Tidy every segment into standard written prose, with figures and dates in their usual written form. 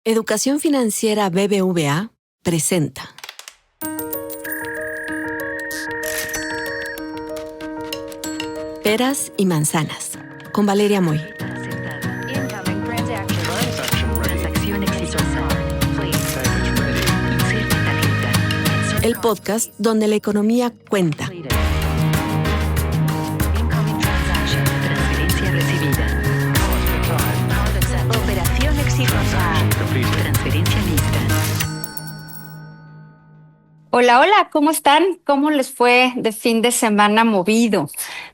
Educación Financiera BBVA presenta. Peras y manzanas, con Valeria Moy. El podcast donde la economía cuenta. Operación exitosa. Transferencia lista. Hola, ¿cómo están? ¿Cómo les fue de fin de semana movido?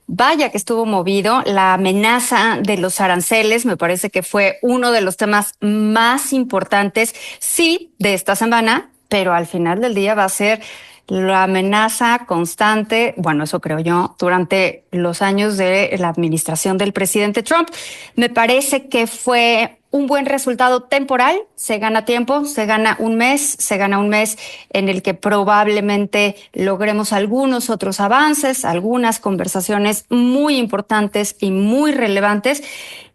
Vaya que estuvo movido. La amenaza de los aranceles me parece que fue uno de los temas más importantes, sí, de esta semana, pero al final del día va a ser la amenaza constante, bueno, eso creo yo, durante los años de la administración del presidente Trump. Me parece que fue un buen resultado temporal, se gana tiempo, se gana un mes en el que probablemente logremos algunos otros avances, algunas conversaciones muy importantes y muy relevantes.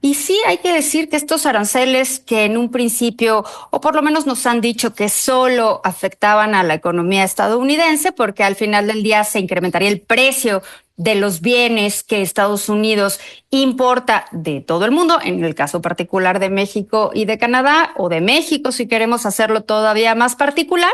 Y sí hay que decir que estos aranceles que en un principio, o por lo menos nos han dicho que solo afectaban a la economía estadounidense, porque al final del día se incrementaría el precio de los bienes que Estados Unidos importa de todo el mundo, en el caso particular de México y de Canadá, o de México si queremos hacerlo todavía más particular,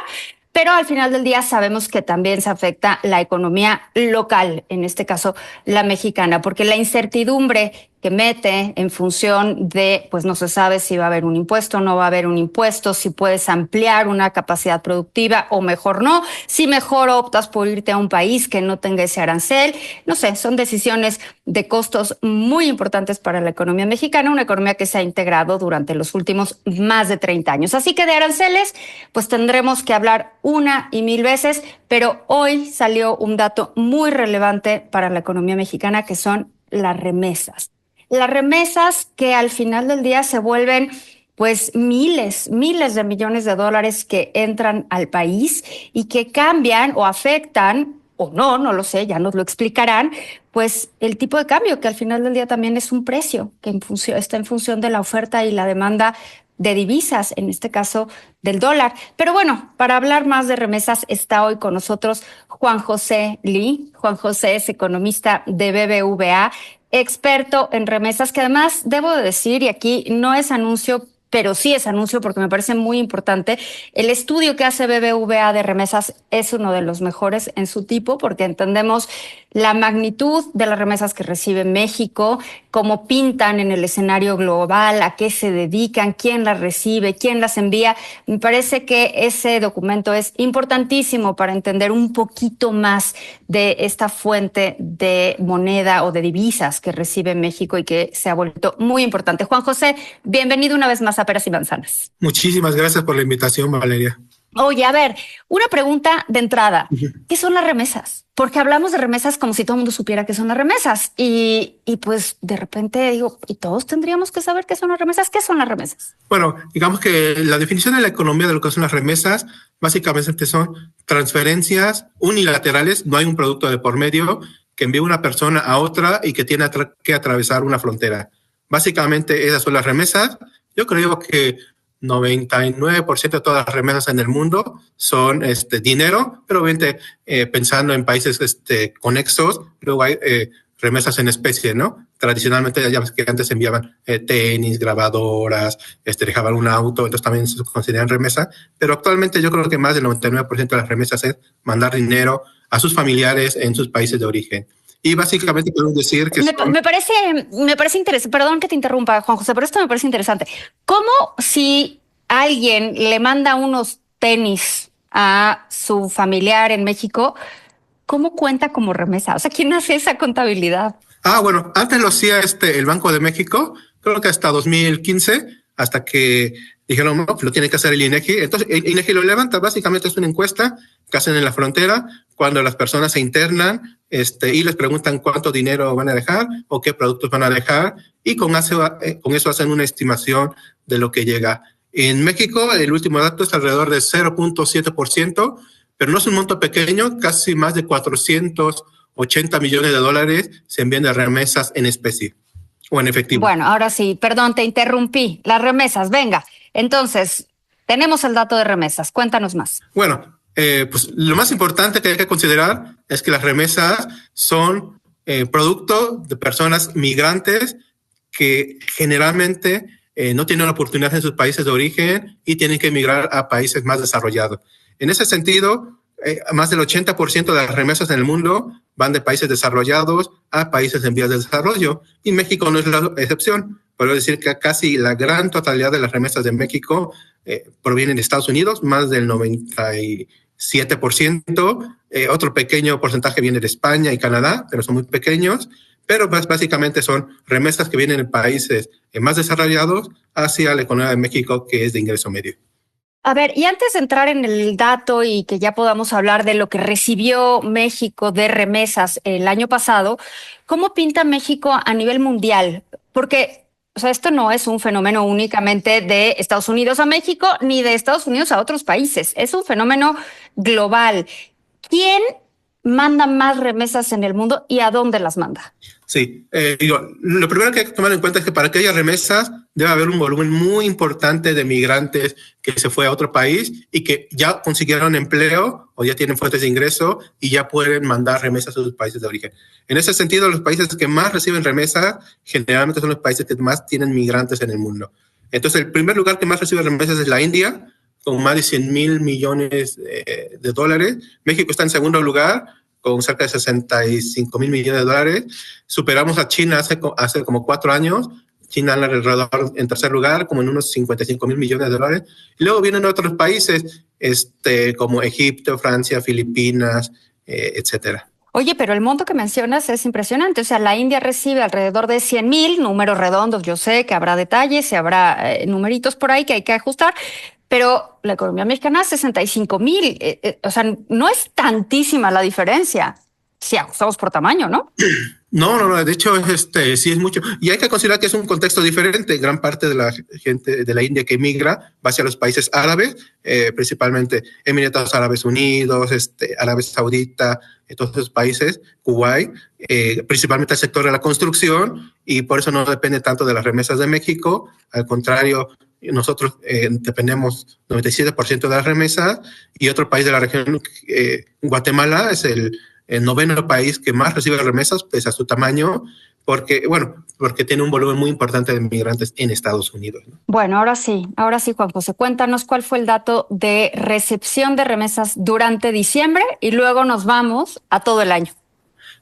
pero al final del día sabemos que también se afecta la economía local, en este caso la mexicana, porque la incertidumbre que mete en función de, pues no se sabe si va a haber un impuesto, no va a haber un impuesto, si puedes ampliar una capacidad productiva o mejor no, si mejor optas por irte a un país que no tenga ese arancel, no sé, son decisiones de costos muy importantes para la economía mexicana, una economía que se ha integrado durante los últimos más de 30 años. Así que de aranceles, pues tendremos que hablar una y mil veces, pero hoy salió un dato muy relevante para la economía mexicana, que son las remesas. Las remesas que al final del día se vuelven pues miles de millones de dólares que entran al país y que cambian o afectan, o no lo sé, ya nos lo explicarán, pues el tipo de cambio, que al final del día también es un precio que está en función de la oferta y la demanda de divisas, en este caso del dólar. Pero bueno, para hablar más de remesas está hoy con nosotros Juan José Lee. Juan José es economista de BBVA, experto en remesas, que además debo de decir, y aquí no es anuncio, pero sí es anuncio porque me parece muy importante, el estudio que hace BBVA de remesas es uno de los mejores en su tipo, porque entendemos la magnitud de las remesas que recibe México, cómo pintan en el escenario global, a qué se dedican, quién las recibe, quién las envía. Me parece que ese documento es importantísimo para entender un poquito más de esta fuente de moneda o de divisas que recibe México y que se ha vuelto muy importante. Juan José, bienvenido una vez más a Peras y Manzanas. Muchísimas gracias por la invitación, Valeria. Oye, a ver, una pregunta de entrada. ¿Qué son las remesas? Porque hablamos de remesas como si todo el mundo supiera qué son las remesas. Y pues de repente digo, ¿y todos tendríamos que saber qué son las remesas? ¿Qué son las remesas? Bueno, digamos que la definición de la economía de lo que son las remesas básicamente son transferencias unilaterales, no hay un producto de por medio, que envía una persona a otra y que tiene que atravesar una frontera. Básicamente esas son las remesas. Yo creo que 99% de todas las remesas en el mundo son dinero, pero obviamente pensando en países conexos, luego hay remesas en especie, ¿no? Tradicionalmente ya ves que antes enviaban tenis, grabadoras, dejaban un auto, entonces también se consideran remesas, pero actualmente yo creo que más del 99% de las remesas es mandar dinero a sus familiares en sus países de origen. Y básicamente podemos decir que... Me parece interesante, perdón que te interrumpa, Juan José, pero esto me parece interesante. ¿Cómo si alguien le manda unos tenis a su familiar en México, cómo cuenta como remesa? O sea, ¿quién hace esa contabilidad? Bueno, antes lo hacía el Banco de México, creo que hasta 2015, hasta que dijeron, no, pues lo tiene que hacer el INEGI. Entonces, el INEGI lo levanta, básicamente es una encuesta que hacen en la frontera cuando las personas se internan y les preguntan cuánto dinero van a dejar o qué productos van a dejar, y con eso hacen una estimación de lo que llega. En México, el último dato es alrededor de 0.7%, pero no es un monto pequeño, casi más de 480 millones de dólares se envían de remesas en especie. o en efectivo. Bueno, ahora sí, perdón, te interrumpí. Las remesas, venga. Entonces, tenemos el dato de remesas. Cuéntanos más. Bueno, pues lo más importante que hay que considerar es que las remesas son producto de personas migrantes que generalmente no tienen oportunidad en sus países de origen y tienen que emigrar a países más desarrollados. En ese sentido, más del 80% de las remesas en el mundo van de países desarrollados a países en vías de desarrollo, y México no es la excepción. Puedo decir que casi la gran totalidad de las remesas de México provienen de Estados Unidos, más del 97%. Otro pequeño porcentaje viene de España y Canadá, pero son muy pequeños. Pero básicamente son remesas que vienen de países más desarrollados hacia la economía de México, que es de ingreso medio. A ver, y antes de entrar en el dato y que ya podamos hablar de lo que recibió México de remesas el año pasado, ¿cómo pinta México a nivel mundial? Porque, o sea, esto no es un fenómeno únicamente de Estados Unidos a México ni de Estados Unidos a otros países. Es un fenómeno global. ¿Quién manda más remesas en el mundo y a dónde las manda? Sí, lo primero que hay que tomar en cuenta es que para que haya remesas debe haber un volumen muy importante de migrantes que se fue a otro país y que ya consiguieron empleo o ya tienen fuentes de ingreso y ya pueden mandar remesas a sus países de origen. En ese sentido, los países que más reciben remesas generalmente son los países que más tienen migrantes en el mundo. Entonces, el primer lugar que más recibe remesas es la India, con más de 100,000 millones de dólares. México está en segundo lugar, con cerca de 65,000 millones de dólares. Superamos a China hace como 4 años. China alrededor en tercer lugar, como en unos 55,000 millones de dólares. Y luego vienen otros países como Egipto, Francia, Filipinas, etcétera. Oye, pero el monto que mencionas es impresionante. O sea, la India recibe alrededor de 100,000, números redondos. Yo sé que habrá detalles y habrá numeritos por ahí que hay que ajustar, pero la economía mexicana es 65,000. O sea, no es tantísima la diferencia si ajustamos por tamaño, ¿no? No, de hecho, sí es mucho. Y hay que considerar que es un contexto diferente. Gran parte de la gente de la India que emigra va hacia los países árabes, principalmente Emiratos Árabes Unidos, Arabia Saudita, todos esos países, Kuwait, principalmente el sector de la construcción, y por eso no depende tanto de las remesas de México. Al contrario, nosotros dependemos 97% de las remesas, y otro país de la región, Guatemala, es el noveno país que más recibe remesas, pese a su tamaño, porque tiene un volumen muy importante de migrantes en Estados Unidos, ¿no? Bueno, ahora sí, Juan José, cuéntanos cuál fue el dato de recepción de remesas durante diciembre y luego nos vamos a todo el año.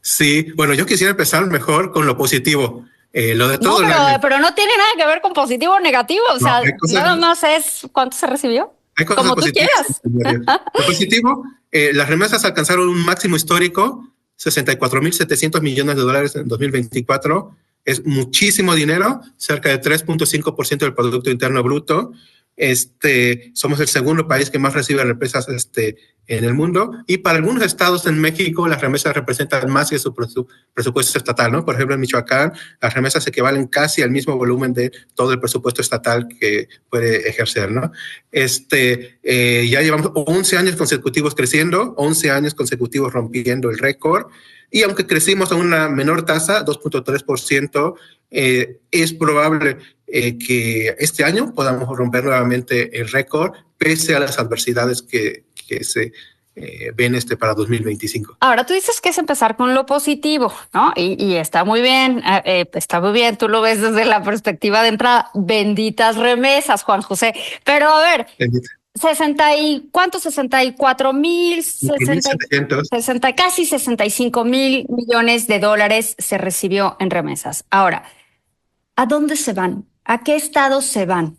Sí, bueno, yo quisiera empezar mejor con lo positivo. Lo de todo pero no tiene nada que ver con positivo o negativo, o sea, nada más es cuánto se recibió. Hay cosas como tú positivas. quieras. Lo positivo, las remesas alcanzaron un máximo histórico, 64,700 millones de dólares en 2024. Es muchísimo dinero, cerca de 3.5% del Producto Interno Bruto. Somos el segundo país que más recibe remesas en el mundo, y para algunos estados en México las remesas representan más que su presupuesto estatal, ¿no? Por ejemplo, en Michoacán las remesas equivalen casi al mismo volumen de todo el presupuesto estatal que puede ejercer, ¿no? Ya llevamos 11 años consecutivos creciendo, 11 años consecutivos rompiendo el récord, y aunque crecimos a una menor tasa, 2.3%, es probable que este año podamos romper nuevamente el récord, pese a las adversidades que se ven para 2025. Ahora, tú dices que es empezar con lo positivo, ¿no? Y está muy bien, tú lo ves desde la perspectiva de entrada. Benditas remesas, Juan José. Pero a ver, Bendita. 64,000, casi 65,000 millones de dólares se recibió en remesas. Ahora, ¿a dónde se van? ¿A qué estados se van?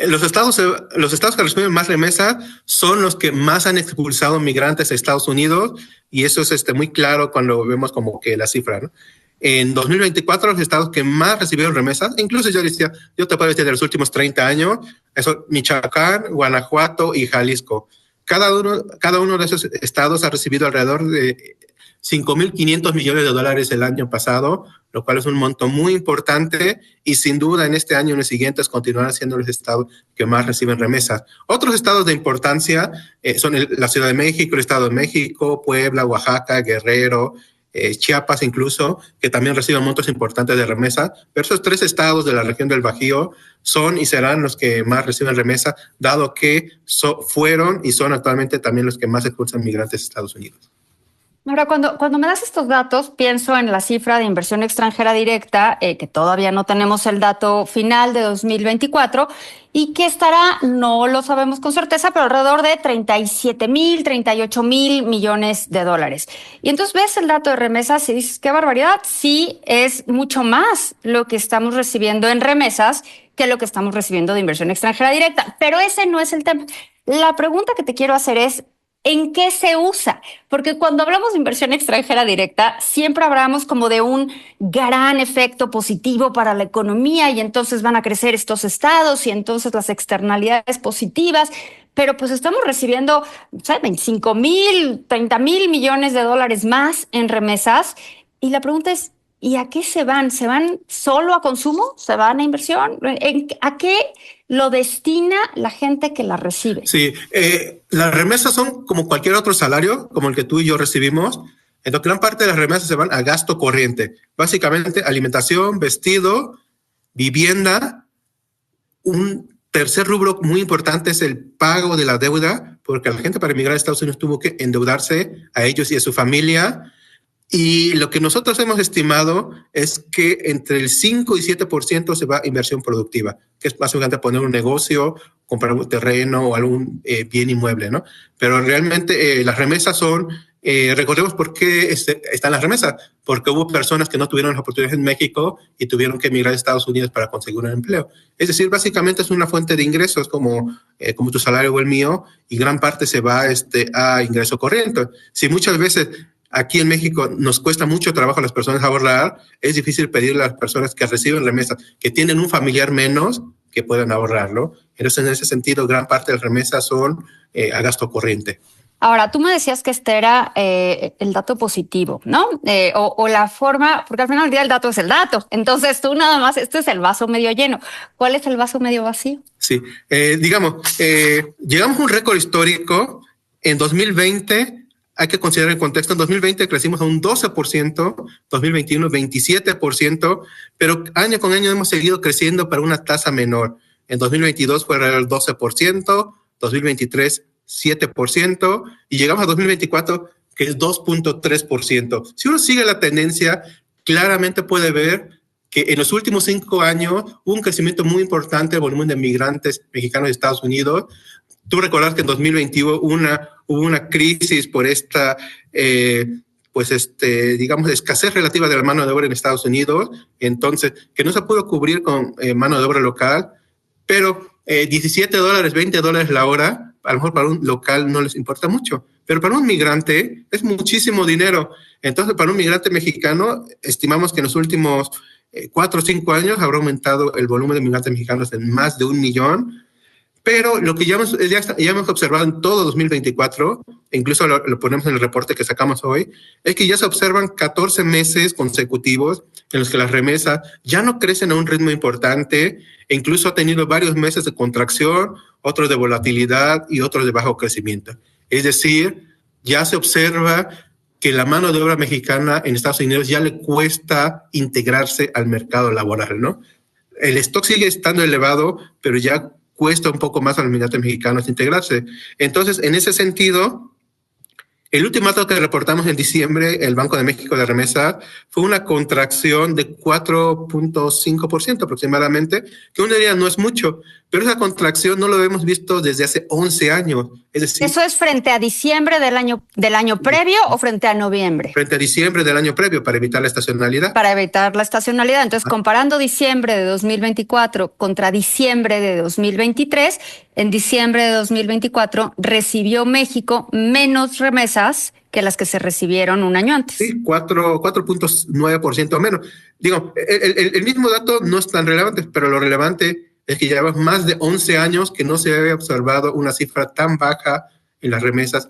Los estados que reciben más remesas son los que más han expulsado migrantes a Estados Unidos, y eso es muy claro cuando vemos como que la cifra, ¿no? En 2024, los estados que más recibieron remesas, incluso yo te puedo decir de los últimos 30 años, eso, Michoacán, Guanajuato y Jalisco. Cada uno de esos estados ha recibido alrededor de 5,500 millones de dólares el año pasado, lo cual es un monto muy importante, y sin duda en este año y en los siguientes continuarán siendo los estados que más reciben remesas. Otros estados de importancia son la Ciudad de México, el Estado de México, Puebla, Oaxaca, Guerrero, Chiapas incluso, que también reciben montos importantes de remesas, pero esos 3 estados de la región del Bajío son y serán los que más reciben remesas, dado que fueron y son actualmente también los que más expulsan migrantes a Estados Unidos. Ahora, cuando me das estos datos, pienso en la cifra de inversión extranjera directa, que todavía no tenemos el dato final de 2024, y que estará, no lo sabemos con certeza, pero alrededor de 37,000, 38,000 millones de dólares. Y entonces ves el dato de remesas y dices, qué barbaridad, sí es mucho más lo que estamos recibiendo en remesas que lo que estamos recibiendo de inversión extranjera directa. Pero ese no es el tema. La pregunta que te quiero hacer es, ¿en qué se usa? Porque cuando hablamos de inversión extranjera directa, siempre hablamos como de un gran efecto positivo para la economía y entonces van a crecer estos estados y entonces las externalidades positivas. Pero pues estamos recibiendo, ¿sabes? 25,000, 30,000 millones de dólares más en remesas. Y la pregunta es, ¿y a qué se van? ¿Se van solo a consumo? ¿Se van a inversión? ¿A qué lo destina la gente que la recibe? Sí, las remesas son como cualquier otro salario, como el que tú y yo recibimos. Entonces, gran parte de las remesas se van a gasto corriente. Básicamente, alimentación, vestido, vivienda. Un tercer rubro muy importante es el pago de la deuda, porque la gente para emigrar a Estados Unidos tuvo que endeudarse a ellos y a su familia. Y lo que nosotros hemos estimado es que entre el 5 y 7% se va a inversión productiva, que es básicamente poner un negocio, comprar un terreno o algún bien inmueble, ¿no? Pero realmente las remesas son, recordemos por qué están las remesas, porque hubo personas que no tuvieron las oportunidades en México y tuvieron que emigrar a Estados Unidos para conseguir un empleo. Es decir, básicamente es una fuente de ingresos como tu salario o el mío, y gran parte se va a ingreso corriente. Si muchas veces aquí en México nos cuesta mucho trabajo a las personas ahorrar, es difícil pedirle a las personas que reciben remesas, que tienen un familiar menos, que puedan ahorrarlo. Entonces, en ese sentido, gran parte de las remesas son a gasto corriente. Ahora, tú me decías que este era el dato positivo, ¿no? O la forma, porque al final del día el dato es el dato. Entonces, tú nada más, este es el vaso medio lleno. ¿Cuál es el vaso medio vacío? Sí, llegamos a un récord histórico en 2020. Hay que considerar el contexto. En 2020 crecimos a un 12%, 2021 27%, pero año con año hemos seguido creciendo para una tasa menor. En 2022 fue alrededor del 12%, 2023 7%, y llegamos a 2024 que es 2.3%. Si uno sigue la tendencia, claramente puede ver que en los últimos 5 años hubo un crecimiento muy importante del volumen de migrantes mexicanos de Estados Unidos. Tú recordás que en 2021 hubo una crisis por esta, digamos, escasez relativa de la mano de obra en Estados Unidos, entonces, que no se pudo cubrir con mano de obra local, pero $17, $20 la hora, a lo mejor para un local no les importa mucho, pero para un migrante es muchísimo dinero. Entonces, para un migrante mexicano, estimamos que en los últimos 4 o 5 años habrá aumentado el volumen de migrantes mexicanos en más de 1 millón. Pero lo que ya hemos observado en todo 2024, incluso lo ponemos en el reporte que sacamos hoy, es que ya se observan 14 meses consecutivos en los que las remesas ya no crecen a un ritmo importante, e incluso ha tenido varios meses de contracción, otros de volatilidad y otros de bajo crecimiento. Es decir, ya se observa que la mano de obra mexicana en Estados Unidos ya le cuesta integrarse al mercado laboral, ¿no? El stock sigue estando elevado, pero ya cuesta un poco más a los migrantes mexicanos integrarse. Entonces, en ese sentido, el último dato que reportamos en diciembre, el Banco de México de remesas, fue una contracción de 4.5% aproximadamente, que uno diría no es mucho, pero esa contracción no lo hemos visto desde hace 11 años. Es decir, ¿eso es frente a diciembre del año previo o frente a noviembre? Frente a diciembre del año previo, para evitar la estacionalidad. Para evitar la estacionalidad. Entonces, comparando diciembre de 2024 contra diciembre de 2023, en diciembre de 2024 recibió México menos remesas que las que se recibieron un año antes. Sí, 4.9% menos. Digo, el mismo dato no es tan relevante, pero lo relevante es que llevamos más de 11 años que no se había observado una cifra tan baja en las remesas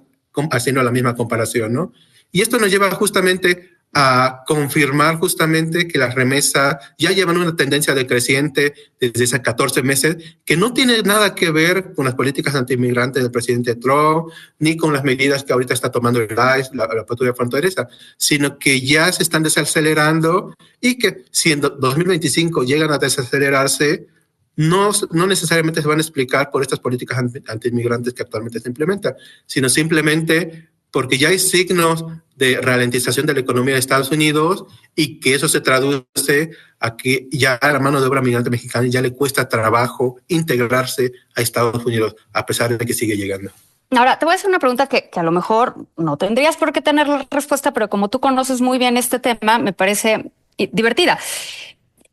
haciendo la misma comparación, ¿no? Y esto nos lleva justamente a confirmar justamente que las remesas ya llevan una tendencia decreciente desde hace 14 meses, que no tiene nada que ver con las políticas antiinmigrantes del presidente Trump, ni con las medidas que ahorita está tomando el ICE, la apertura fronteriza, sino que ya se están desacelerando y que si en 2025 llegan a desacelerarse, no necesariamente se van a explicar por estas políticas antiinmigrantes que actualmente se implementan, sino simplemente porque ya hay signos de ralentización de la economía de Estados Unidos y que eso se traduce a que ya a la mano de obra migrante mexicana ya le cuesta trabajo integrarse a Estados Unidos, a pesar de que sigue llegando. Ahora, te voy a hacer una pregunta que a lo mejor no tendrías por qué tener la respuesta, pero como tú conoces muy bien este tema, me parece divertida.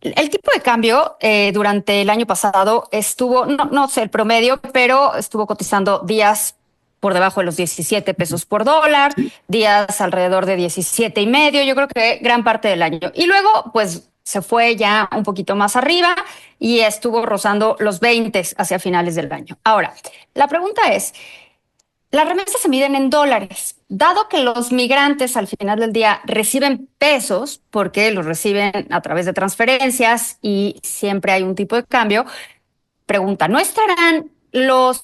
El tipo de cambio durante el año pasado estuvo, no sé el promedio, pero estuvo cotizando días por debajo de los 17 pesos por dólar, días alrededor de 17 y medio, yo creo que gran parte del año. Y luego, pues, se fue ya un poquito más arriba y estuvo rozando los 20 hacia finales del año. Ahora, la pregunta es, las remesas se miden en dólares. Dado que los migrantes al final del día reciben pesos, porque los reciben a través de transferencias y siempre hay un tipo de cambio, pregunta, ¿no estarán los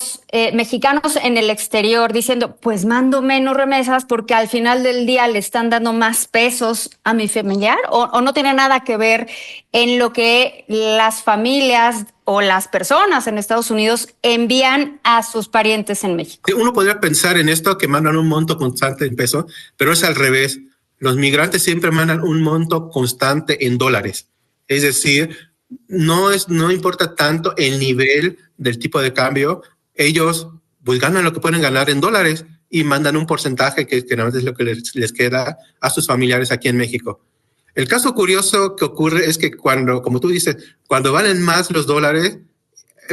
mexicanos en el exterior diciendo, pues mando menos remesas porque al final del día le están dando más pesos a mi familiar? ¿O no tiene nada que ver en lo que las familias o las personas en Estados Unidos envían a sus parientes en México? Uno podría pensar en esto que mandan un monto constante en pesos, pero es al revés. Los migrantes siempre mandan un monto constante en dólares. Es decir, no importa tanto el nivel del tipo de cambio, ellos pues ganan lo que pueden ganar en dólares y mandan un porcentaje que generalmente es lo que les queda a sus familiares aquí en México. El caso curioso que ocurre es que cuando, como tú dices, cuando valen más los dólares,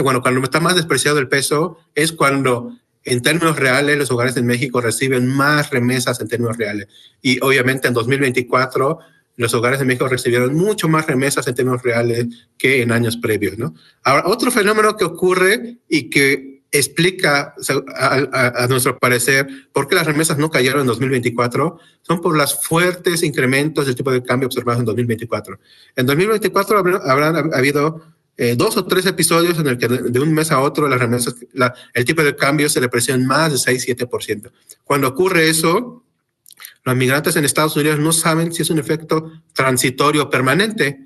cuando está más despreciado el peso, es cuando en términos reales los hogares en México reciben más remesas en términos reales. Y obviamente en 2024 los hogares de México recibieron mucho más remesas en términos reales que en años previos, ¿no? Ahora, otro fenómeno que ocurre y que explica, a nuestro parecer, por qué las remesas no cayeron en 2024, son por los fuertes incrementos del tipo de cambio observados en 2024. En 2024 habrán habido 2 o 3 episodios en el que de un mes a otro las remesas, el tipo de cambio se depreció en más de 6-7%. Cuando ocurre eso, los migrantes en Estados Unidos no saben si es un efecto transitorio o permanente,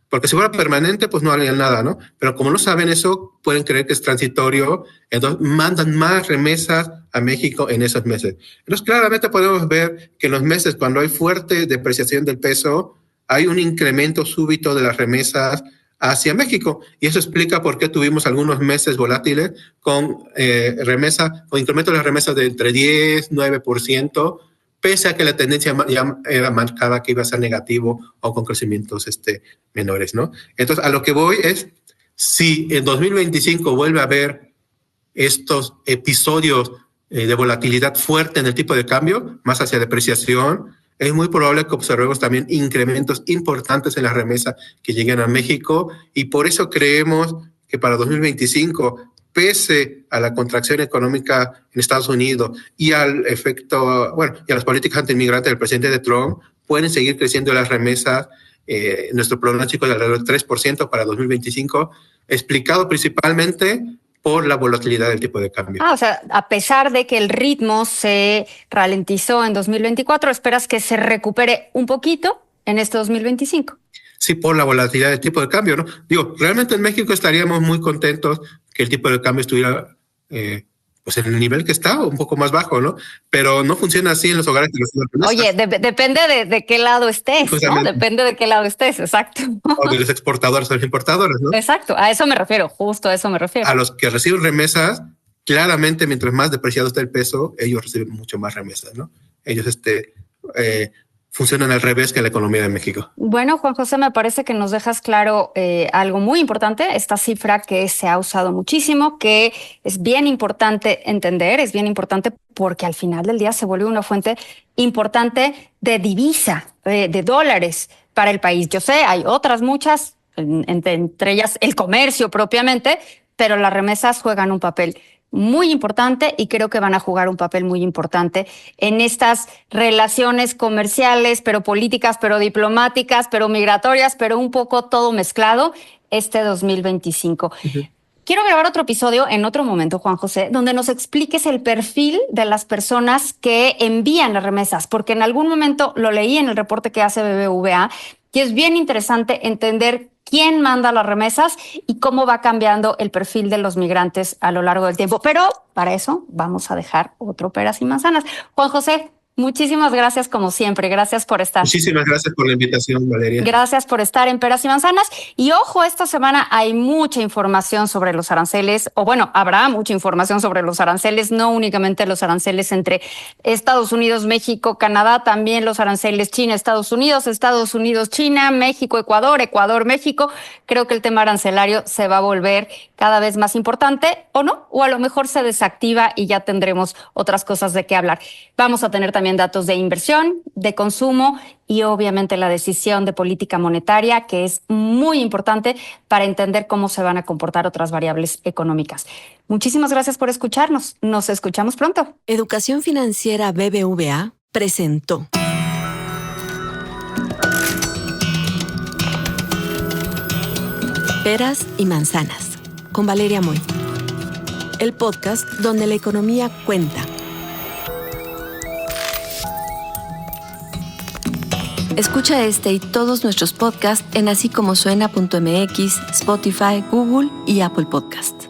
porque si fuera permanente, pues no harían nada, ¿no? Pero como no saben eso, pueden creer que es transitorio, entonces mandan más remesas a México en esos meses. Entonces, claramente podemos ver que en los meses cuando hay fuerte depreciación del peso, hay un incremento súbito de las remesas hacia México. Y eso explica por qué tuvimos algunos meses volátiles con incremento de las remesas de entre 10 y 9%, pese a que la tendencia ya era marcada que iba a ser negativo o con crecimientos menores, ¿no? Entonces, a lo que voy es, si en 2025 vuelve a haber estos episodios de volatilidad fuerte en el tipo de cambio, más hacia depreciación, es muy probable que observemos también incrementos importantes en las remesas que lleguen a México, y por eso creemos que para 2025, pese a la contracción económica en Estados Unidos y al efecto, y a las políticas antiinmigrantes del presidente de Trump, pueden seguir creciendo las remesas. Nuestro pronóstico de alrededor del 3% para 2025, explicado principalmente por la volatilidad del tipo de cambio. O sea, a pesar de que el ritmo se ralentizó en 2024, ¿esperas que se recupere un poquito en este 2025? Sí, por la volatilidad del tipo de cambio, ¿no? Digo, realmente en México estaríamos muy contentos que el tipo de cambio estuviera pues en el nivel que está, un poco más bajo, ¿no? Pero no funciona así en los hogares de los remesas. Oye, depende de qué lado estés, ¿no? Depende de qué lado estés, exacto. O de los exportadores o los importadores, ¿no? Exacto, a eso me refiero, justo a eso me refiero. A los que reciben remesas, claramente, mientras más depreciado está el peso, ellos reciben mucho más remesas, ¿no? Ellos funcionan al revés que la economía de México. Bueno, Juan José, me parece que nos dejas claro algo muy importante, esta cifra que se ha usado muchísimo, que es bien importante entender, es bien importante porque al final del día se vuelve una fuente importante de divisa, de dólares para el país. Yo sé, hay otras muchas, entre ellas el comercio propiamente, pero las remesas juegan un papel muy importante y creo que van a jugar un papel muy importante en estas relaciones comerciales, pero políticas, pero diplomáticas, pero migratorias, pero un poco todo mezclado este 2025. Ujú. Quiero grabar otro episodio en otro momento, Juan José, donde nos expliques el perfil de las personas que envían las remesas, porque en algún momento lo leí en el reporte que hace BBVA y es bien interesante entender quién manda las remesas y cómo va cambiando el perfil de los migrantes a lo largo del tiempo. Pero para eso vamos a dejar otro peras y manzanas. Juan José, muchísimas gracias como siempre. Gracias por estar. Muchísimas gracias por la invitación, Valeria. Gracias por estar en Peras y Manzanas. Y ojo, esta semana hay mucha información sobre los aranceles, o bueno, habrá mucha información sobre los aranceles, no únicamente los aranceles entre Estados Unidos, México, Canadá, también los aranceles China, Estados Unidos, China, México, Ecuador, México. Creo que el tema arancelario se va a volver cada vez más importante, o no, o a lo mejor se desactiva y ya tendremos otras cosas de qué hablar. Vamos a tener también datos de inversión, de consumo y obviamente la decisión de política monetaria, que es muy importante para entender cómo se van a comportar otras variables económicas. Muchísimas gracias por escucharnos. Nos escuchamos pronto. Educación Financiera BBVA presentó Peras y Manzanas con Valeria Moy. El podcast donde la economía cuenta. Escucha este y todos nuestros podcasts en asícomosuena.mx, Spotify, Google y Apple Podcasts.